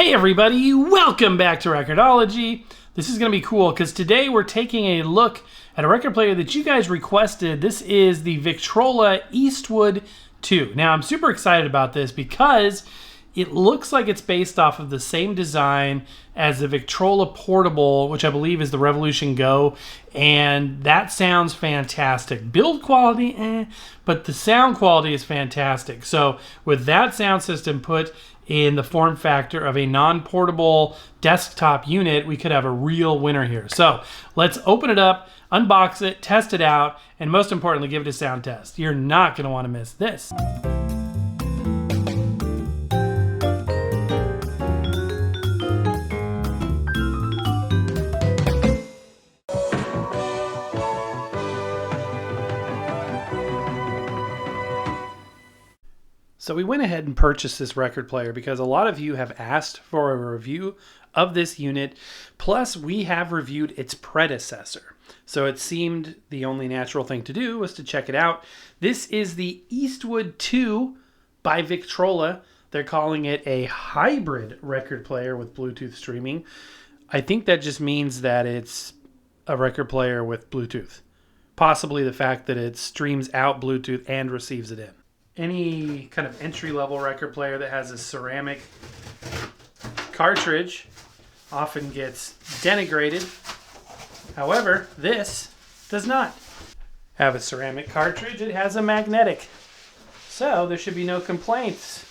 Hey everybody, welcome back to Record-ology. This is going to be cool because today we're taking a look at a record player that you guys requested. This is the Victrola Eastwood 2. Now I'm super excited about this because it looks like it's based off of the same design as the Victrola Portable, which I believe is the Revolution Go, and that sounds fantastic. Build quality, but the sound quality is fantastic. So with that sound system put in the form factor of a non-portable desktop unit, we could have a real winner here. So let's open it up, unbox it, test it out, and most importantly, give it a sound test. You're not going to want to miss this. So we went ahead and purchased this record player because a lot of you have asked for a review of this unit. Plus, we have reviewed its predecessor. So it seemed the only natural thing to do was to check it out. This is the Eastwood 2 by Victrola. They're calling it a hybrid record player with Bluetooth streaming. I think that just means that it's a record player with Bluetooth. Possibly the fact that it streams out Bluetooth and receives it in. Any kind of entry-level record player that has a ceramic cartridge often gets denigrated. However, this does not have a ceramic cartridge. It has a magnetic. So there should be no complaints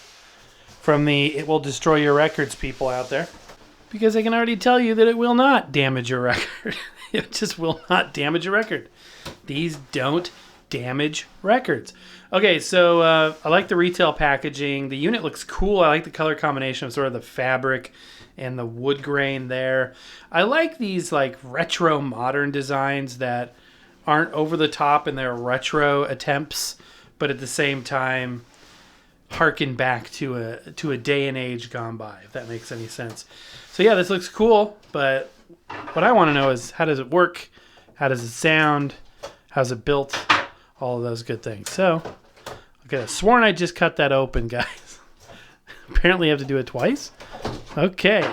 from the "it will destroy your records" people out there, because I can already tell you that it will not damage your record. It just will not damage your record. These don't damage records. Okay, so I like the retail packaging. The unit looks cool. I like the color combination of sort of the fabric and the wood grain there. I like these like retro modern designs that aren't over the top in their retro attempts, but at the same time harken back to a day and age gone by, if that makes any sense. So yeah, this looks cool, but what I want to know is, how does it work? How does it sound? How's it built? All of those good things. So, okay, I sworn I just cut that open, guys. Apparently you have to do it twice. Okay,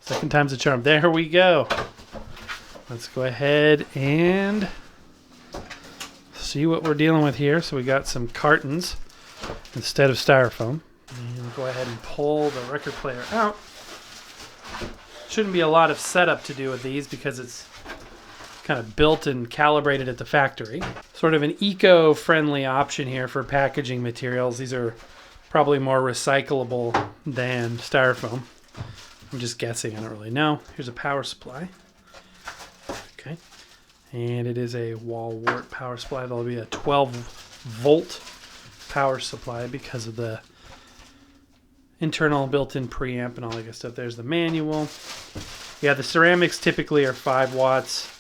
second time's a charm. There we go. Let's go ahead and see what we're dealing with here. So we got some cartons instead of styrofoam. And we'll go ahead and pull the record player out. Shouldn't be a lot of setup to do with these because it's kind of built and calibrated at the factory. Sort of an eco-friendly option here for packaging materials. These are probably more recyclable than styrofoam. I'm just guessing, I don't really know. Here's a power supply. Okay. And it is a wall wart power supply. That'll be a 12-volt power supply because of the internal built-in preamp and all that good stuff. There's the manual. Yeah, the ceramics typically are 5 watts.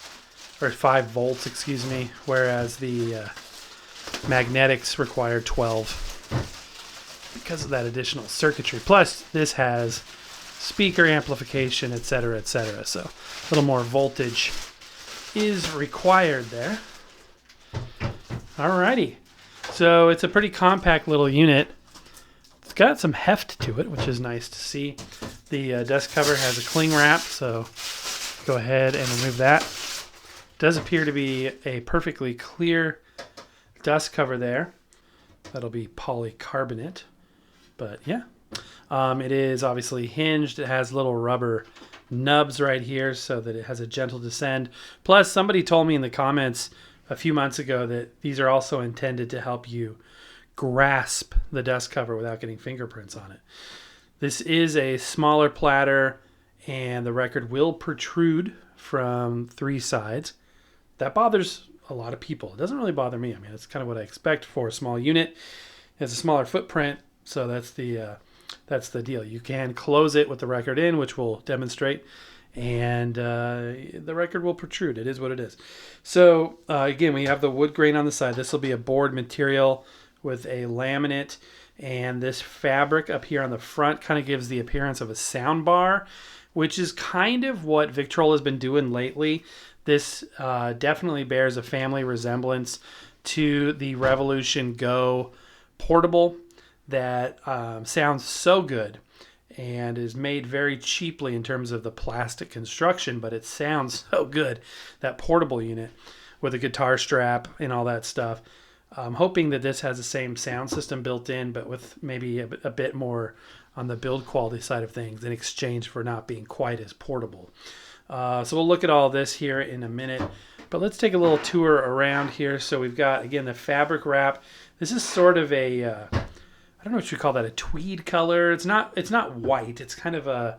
Or 5 volts, excuse me, whereas the magnetics require 12 because of that additional circuitry. Plus, this has speaker amplification, etc., etc. So a little more voltage is required there. Alrighty. So it's a pretty compact little unit. It's got some heft to it, which is nice to see. The dust cover has a cling wrap, so go ahead and remove that. Does appear to be a perfectly clear dust cover there. That'll be polycarbonate. But yeah, it is obviously hinged. It has little rubber nubs right here so that it has a gentle descend. Plus, somebody told me in the comments a few months ago that these are also intended to help you grasp the dust cover without getting fingerprints on it. This is a smaller platter, and the record will protrude from 3 sides. That bothers a lot of people. It doesn't really bother me. I mean, it's kind of what I expect for a small unit. It has a smaller footprint, so that's the deal. You can close it with the record in, which we'll demonstrate, and the record will protrude. It is what it is. So again, we have the wood grain on the side. This will be a board material with a laminate, and this fabric up here on the front kind of gives the appearance of a sound bar, which is kind of what Victrola has been doing lately. This definitely bears a family resemblance to the Revolution Go portable that sounds so good and is made very cheaply in terms of the plastic construction, but it sounds so good. That portable unit with a guitar strap and all that stuff. I'm hoping that this has the same sound system built in, but with maybe a bit more on the build quality side of things in exchange for not being quite as portable. So we'll look at all this here in a minute, but let's take a little tour around here. So we've got, again, the fabric wrap. This is sort of a, I don't know what you call that, a tweed color. It's not white. It's kind of a,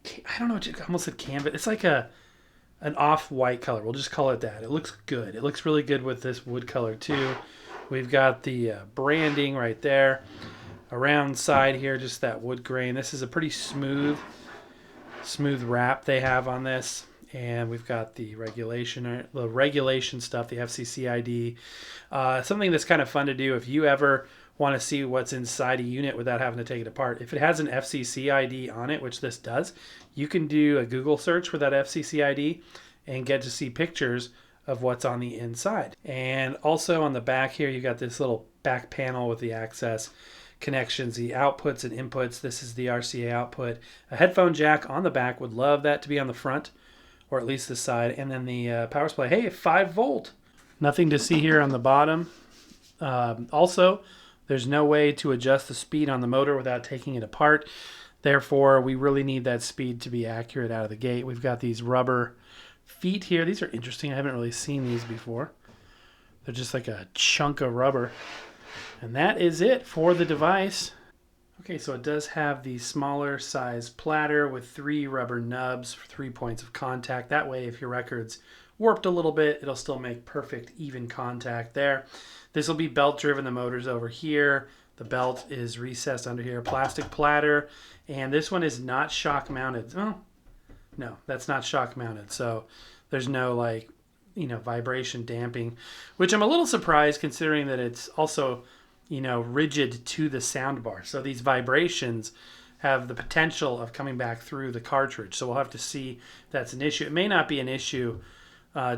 I don't know what you almost said canvas. It's like an off-white color. We'll just call it that. It looks good. It looks really good with this wood color too. We've got the branding right there. Around side here, just that wood grain. This is a pretty smooth wrap they have on this. And we've got the regulation stuff, the FCC ID. Something that's kind of fun to do if you ever want to see what's inside a unit without having to take it apart. If it has an FCC ID on it, which this does, you can do a Google search for that FCC ID and get to see pictures of what's on the inside. And also on the back here, you got this little back panel with the access connections, the outputs and inputs. This is the RCA output. A headphone jack on the back. Would love that to be on the front, or at least the side. And then the power supply. Hey, 5 volt. Nothing to see here on the bottom. Also, there's no way to adjust the speed on the motor without taking it apart. Therefore, we really need that speed to be accurate out of the gate. We've got these rubber feet here. These are interesting. I haven't really seen these before. They're just like a chunk of rubber. And that is it for the device. Okay, so it does have the smaller size platter with 3 rubber nubs for 3 points of contact. That way, if your record's warped a little bit, it'll still make perfect, even contact there. This will be belt driven. The motor's over here. The belt is recessed under here. Plastic platter. And this one is not shock mounted. Oh, no, that's not shock mounted. So there's no vibration damping, which I'm a little surprised considering that it's also, rigid to the sound bar. So these vibrations have the potential of coming back through the cartridge. So we'll have to see if that's an issue. It may not be an issue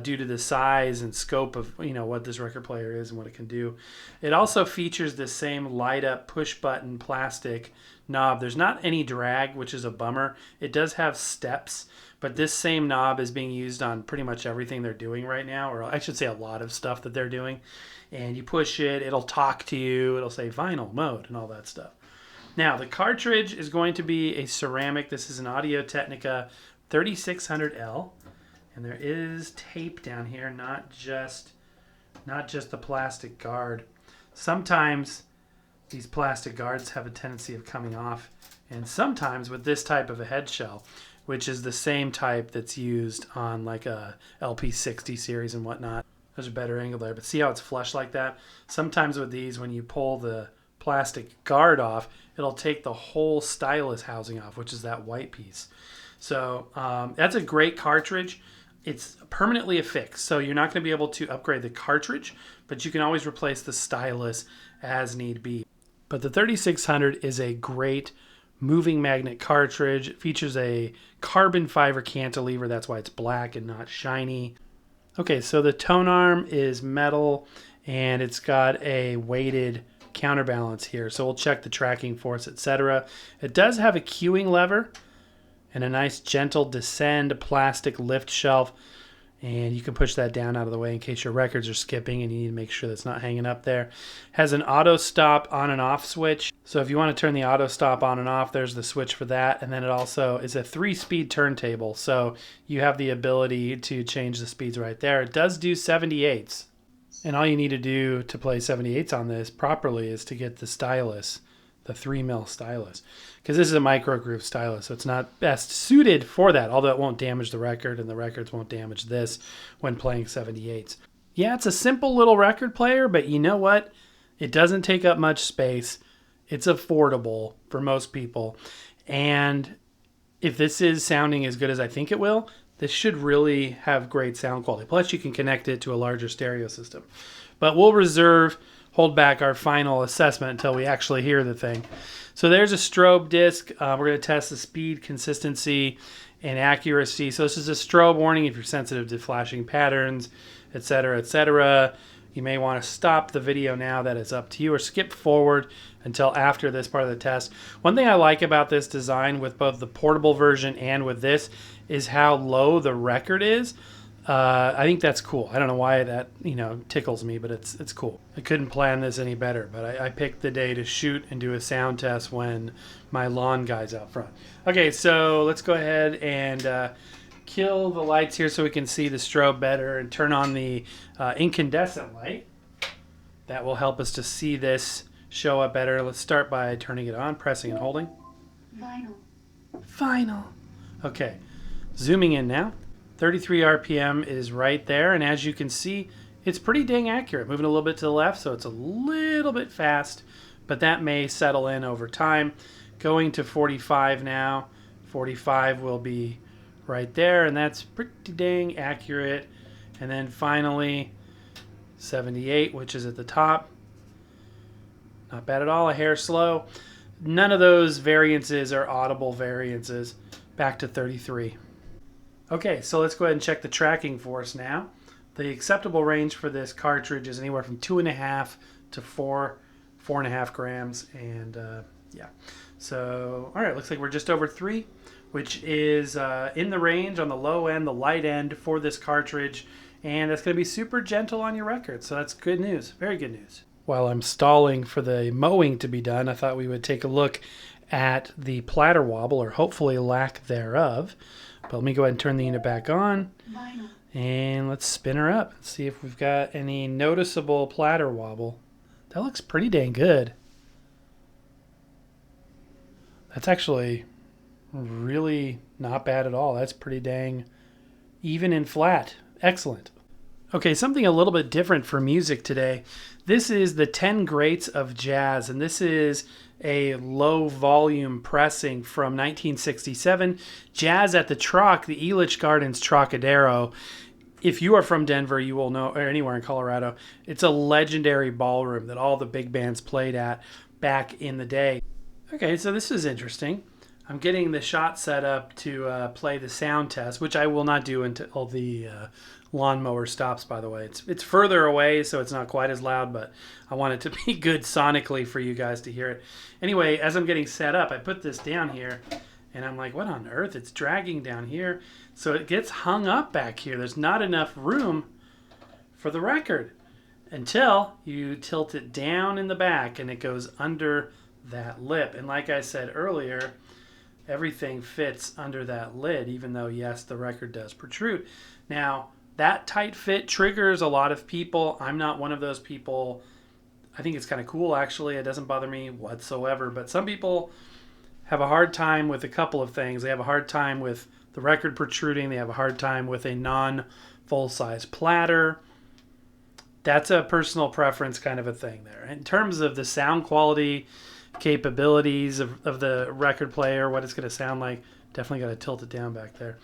due to the size and scope of what this record player is and what it can do. It also features the same light up push button plastic knob. There's not any drag, which is a bummer. It does have steps, but this same knob is being used on pretty much everything they're doing right now, or I should say a lot of stuff that they're doing. And you push it, it'll talk to you, it'll say vinyl mode and all that stuff. Now, the cartridge is going to be a ceramic. This is an Audio-Technica 3600L. And there is tape down here, not just the plastic guard. Sometimes these plastic guards have a tendency of coming off. And sometimes with this type of a head shell, which is the same type that's used on like a LP60 series and whatnot. There's a better angle there, but see how it's flush like that? Sometimes with these, when you pull the plastic guard off, it'll take the whole stylus housing off, which is that white piece. So that's a great cartridge. It's permanently affixed, so you're not going to be able to upgrade the cartridge, but you can always replace the stylus as need be. But the 3600 is a great moving magnet cartridge. It features a carbon fiber cantilever. That's why it's black and not shiny. Okay, so the tone arm is metal, and it's got a weighted counterbalance here. So we'll check the tracking force, etc. It does have a cueing lever and a nice gentle descend plastic lift shelf. And you can push that down out of the way in case your records are skipping and you need to make sure that's not hanging up there. Has an auto stop on and off switch. So if you want to turn the auto stop on and off, there's the switch for that. And then it also is a 3-speed turntable. So you have the ability to change the speeds right there. It does do 78s. And all you need to do to play 78s on this properly is to get the stylus, the 3mm stylus. Because this is a micro groove stylus, so it's not best suited for that, although it won't damage the record, and the records won't damage this when playing 78s. Yeah, it's a simple little record player, but you know what? It doesn't take up much space. It's affordable for most people. And if this is sounding as good as I think it will, this should really have great sound quality. Plus, you can connect it to a larger stereo system. But we'll hold back our final assessment until we actually hear the thing. So there's a strobe disc. We're going to test the speed, consistency, and accuracy. So this is a strobe warning if you're sensitive to flashing patterns, etc., etc. you may want to stop the video now. That is up to you, or skip forward until after this part of the test. One thing I like about this design with both the portable version and with this is how low the record is. I think that's cool. I don't know why that, tickles me, but it's cool. I couldn't plan this any better, but I picked the day to shoot and do a sound test when my lawn guy's out front. Okay, so let's go ahead and kill the lights here so we can see the strobe better, and turn on the incandescent light. That will help us to see this show up better. Let's start by turning it on, pressing and holding. Final. Okay, zooming in now. 33 RPM is right there, and as you can see, it's pretty dang accurate. Moving a little bit to the left, so it's a little bit fast, but that may settle in over time. Going to 45 now. 45 will be right there, and that's pretty dang accurate. And then finally 78, which is at the top. Not bad at all, a hair slow. None of those variances are audible variances. Back to 33. Okay, so let's go ahead and check the tracking for us now. The acceptable range for this cartridge is anywhere from 2.5 to 4.5 grams, and yeah. So, all right, looks like we're just over 3, which is in the range on the low end, the light end for this cartridge, and that's going to be super gentle on your record, so that's good news, very good news. While I'm stalling for the mowing to be done, I thought we would take a look at the Platter wobble, or hopefully lack thereof. But let me go ahead and turn the unit back on, and let's spin her up and see if we've got any noticeable Platter wobble. That looks pretty dang good. That's actually really not bad at all. That's pretty dang even and flat. Excellent. Okay, something a little bit different for music today. This is the 10 Greats of Jazz, and this is a low volume pressing from 1967. Jazz at the Troc, the Elitch Gardens Trocadero. If you are from Denver, you will know, or anywhere in Colorado, it's a legendary ballroom that all the big bands played at back in the day. Okay, so this is interesting. I'm getting the shot set up to play the sound test, which I will not do until the lawnmower stops, by the way. It's further away, so it's not quite as loud, but I want it to be good sonically for you guys to hear it. Anyway, as I'm getting set up, I put this down here, and I'm like, what on earth? It's dragging down here. So it gets hung up back here. There's not enough room for the record until you tilt it down in the back, and it goes under that lip. And like I said earlier, everything fits under that lid, even though, yes, the record does protrude. Now, that tight fit triggers a lot of people. I'm not one of those people. I think it's kind of cool, actually. It doesn't bother me whatsoever. But some people have a hard time with a couple of things. They have a hard time with the record protruding. They have a hard time with a non-full-size platter. That's a personal preference kind of a thing there. In terms of the sound quality capabilities of the record player, what it's going to sound like, definitely got to tilt it down back there.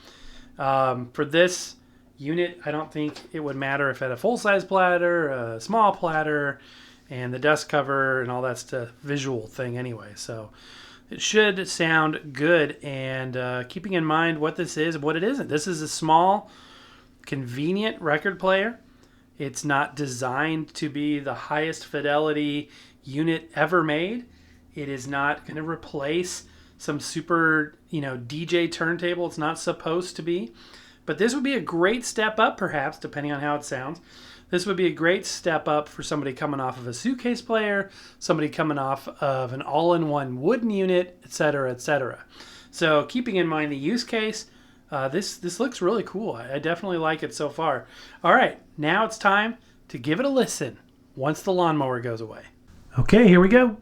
For this unit, I don't think it would matter if it had a full-size platter, a small platter, and the dust cover and all that stuff, visual thing anyway. So it should sound good, and keeping in mind what this is and what it isn't. This is a small, convenient record player. It's not designed to be the highest fidelity unit ever made. It is not going to replace some super, DJ turntable. It's not supposed to be. But this would be a great step up, perhaps, depending on how it sounds. This would be a great step up for somebody coming off of a suitcase player, somebody coming off of an all-in-one wooden unit, etc., etc. So keeping in mind the use case, this looks really cool. I definitely like it so far. All right, now it's time to give it a listen once the lawnmower goes away. Okay, here we go.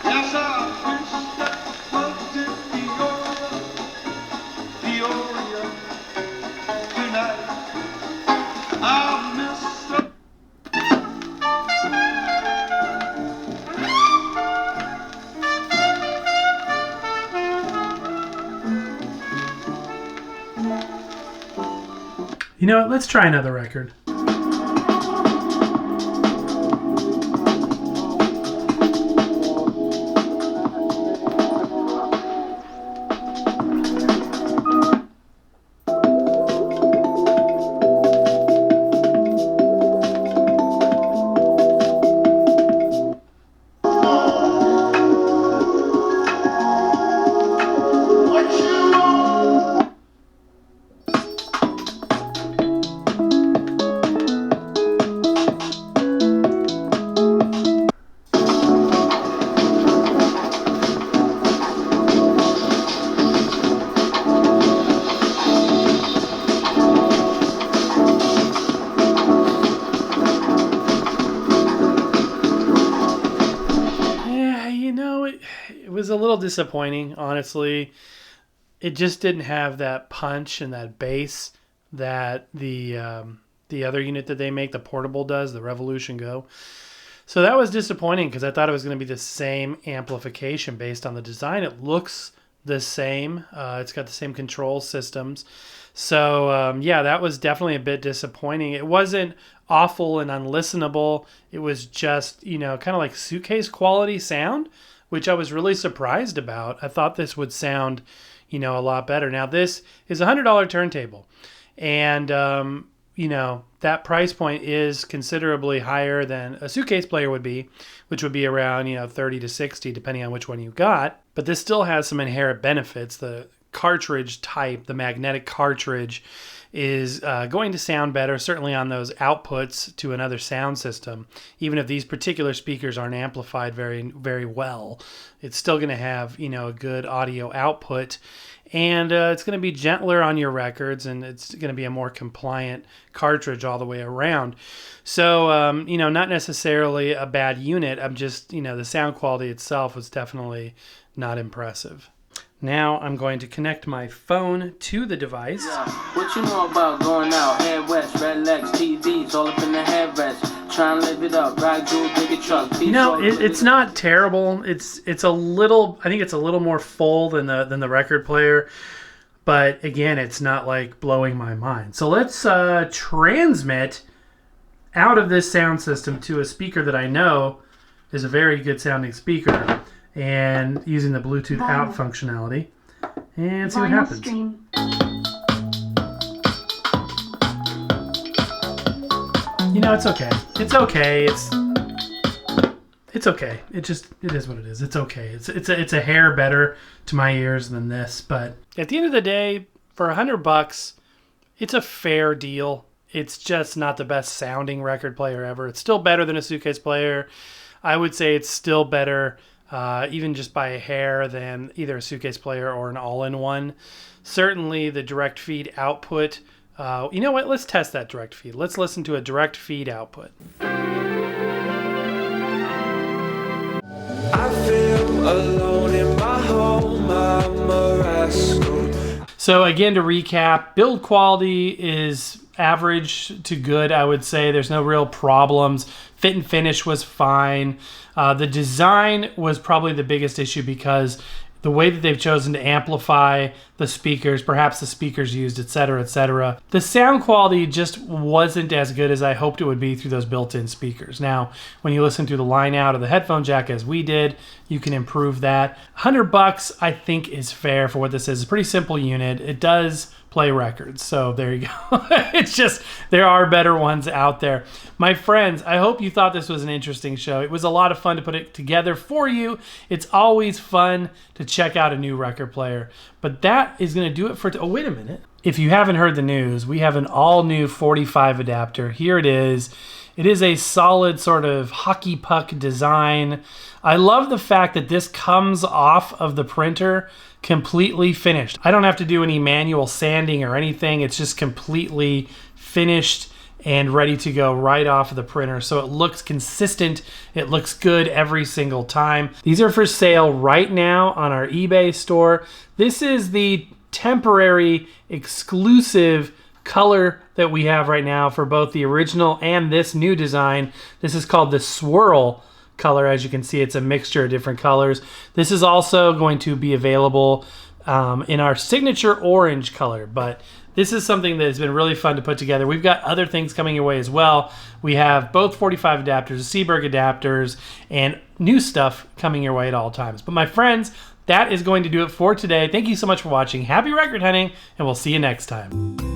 Yes, sir. You know what? Let's try another record. It was a little disappointing, honestly. It just didn't have that punch and that bass that the other unit that they make, the portable, does, the Revolution Go. So that was disappointing because I thought it was going to be the same amplification based on the design. It looks the same. It's got the same control systems. So yeah, that was definitely a bit disappointing. It wasn't awful and unlistenable. It was just, kind of like suitcase quality sound, which I was really surprised about. I thought this would sound, a lot better. Now, this is a $100 turntable. And, that price point is considerably higher than a suitcase player would be, which would be around, 30 to 60, depending on which one you got. But this still has some inherent benefits. The cartridge type, the magnetic cartridge, is going to sound better, certainly on those outputs to another sound system. Even if these particular speakers aren't amplified very, very well, it's still going to have, a good audio output. And it's going to be gentler on your records, and it's going to be a more compliant cartridge all the way around. So, not necessarily a bad unit. I'm just, the sound quality itself was definitely not impressive. Now I'm going to connect my phone to the device. Yeah. What you know about going out, head west, red legs, TVs, all up in the headrest, trying to live it up, ride through a bigger truck. It's not terrible. It's a little, I think it's a little more full than the record player, but again, it's not like blowing my mind. So let's transmit out of this sound system to a speaker that I know is a very good sounding speaker, and using the Bluetooth out functionality, and see what happens. Stream. It's okay. It's okay. It's okay. It is what it is. It's okay. It's a hair better to my ears than this, but at the end of the day, for $100, it's a fair deal. It's just not the best sounding record player ever. It's still better than a suitcase player. I would say it's still better, even just by a hair, than either a suitcase player or an all-in-one. Certainly the direct feed output. You know what? Let's test that direct feed. Let's listen to a direct feed output. I feel alone in my home. I'm a rascal. So again, to recap, build quality is average to good, I would say. There's no real problems. Fit and finish was fine. The design was probably the biggest issue because the way that they've chosen to amplify the speakers, perhaps the speakers used, etc., etc. The sound quality just wasn't as good as I hoped it would be through those built-in speakers. Now, when you listen through the line out of the headphone jack as we did, you can improve that. $100, I think, is fair for what this is. It's a pretty simple unit. It does play records, so there you go. It's just, there are better ones out there. My friends, I hope you thought this was an interesting show. It was a lot of fun to put it together for you. It's always fun to check out a new record player. But that is going to do it for... Oh, wait a minute. If you haven't heard the news, we have an all-new 45 adapter. Here it is. It is a solid sort of hockey puck design. I love the fact that this comes off of the printer completely finished. I don't have to do any manual sanding or anything. It's just completely finished and ready to go right off of the printer. So it looks consistent. It looks good every single time. These are for sale right now on our eBay store. This is the temporary exclusive color that we have right now for both the original and this new design. This is called the Swirl color. As you can see, it's a mixture of different colors. This is also going to be available in our signature orange color, but This is something that has been really fun to put together. We've got other things coming your way as well. We have both 45 adapters, Seeburg adapters, and new stuff coming your way at all times. But my friends, that is going to do it for today. Thank you so much for watching. Happy record hunting, and we'll see you next time.